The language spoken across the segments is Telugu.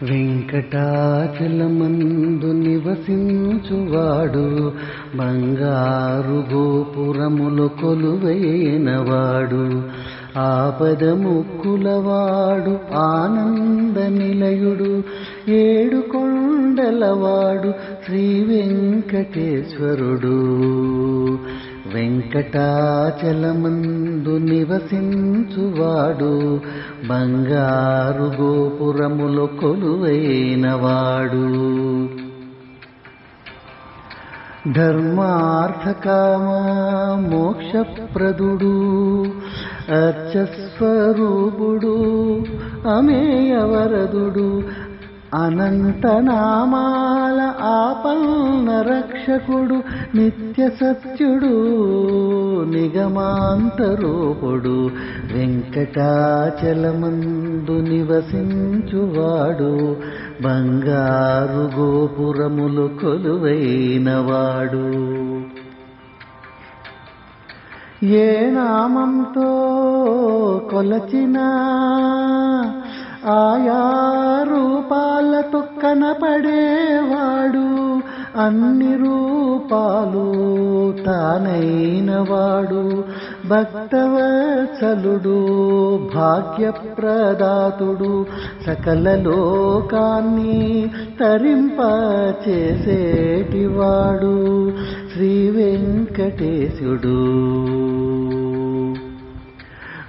వెంకటాచలమందు నివసించువాడు, బంగారు గోపురములు కొలువైనవాడు, ఆపదముక్కులవాడు, ఆనంద నిలయుడు, ఏడు కొండలవాడు, శ్రీ వెంకటేశ్వరుడు. వెంకటాచలమందు నివసించువాడు, బంగారు గోపురములు కొలువైనవాడు, ధర్మార్థకామ మోక్షప్రదుడు, అర్చస్వరూపుడు, అమేయవరదుడు, అనంతనామాల ఆపన్న రక్షకుడు, నిత్య సత్యుడు, నిగమాంతరూపుడు, వెంకటాచలమందు నివసించువాడు, బంగారు గోపురములు కొలువైనవాడు. ఏ నామంతో కొలచినా ఆయా రూపాలతో కనపడేవాడు, అన్ని రూపాలు తానైనవాడు, భక్తవత్సలుడు, భాగ్యప్రదాతుడు, సకల లోకాన్ని తరింపచేసేటివాడు, శ్రీ వెంకటేశుడు.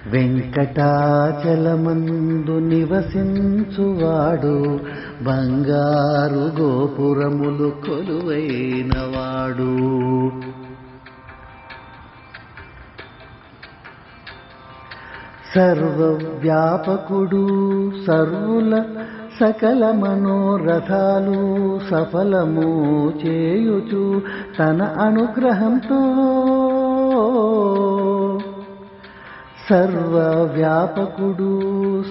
వెంకటాచలమందు నివసించువాడు, బంగారు గోపురములు కొలువైనవాడు. సర్వవ్యాపకుడు, సర్వుల సకల మనోరథాలు సఫలము చేయుచు తన అనుగ్రహంతో, సర్వవ్యాపకుడు,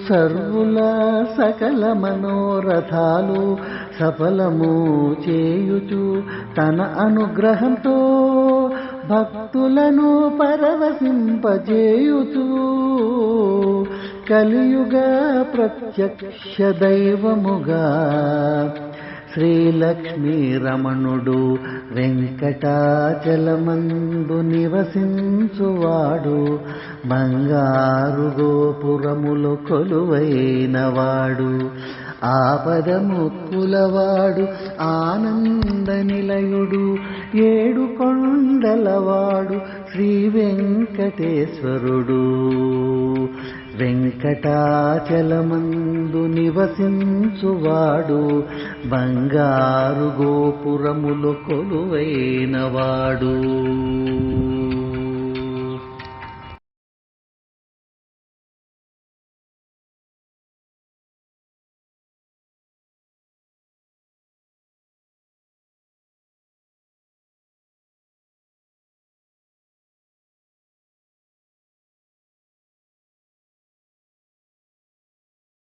సర్వుల సకల మనోరథాలు సఫలము చేయుచు తన అనుగ్రహంతో, భక్తులను పరవశింపజేయుచు కలియుగ ప్రత్యక్ష దైవముగా శ్రీలక్ష్మీ రమణుడు, వెంకటాచలమందు నివసించువాడు, బంగారు గోపురములు కొలువైనవాడు, ఆపదముక్కులవాడు, ఆనంద నిలయుడు, ఏడు కొండలవాడు, శ్రీ వెంకటేశ్వరుడు. వెంకటాచలమందు నివసించువాడు, బంగారు గోపురములు కొలువైనవాడు.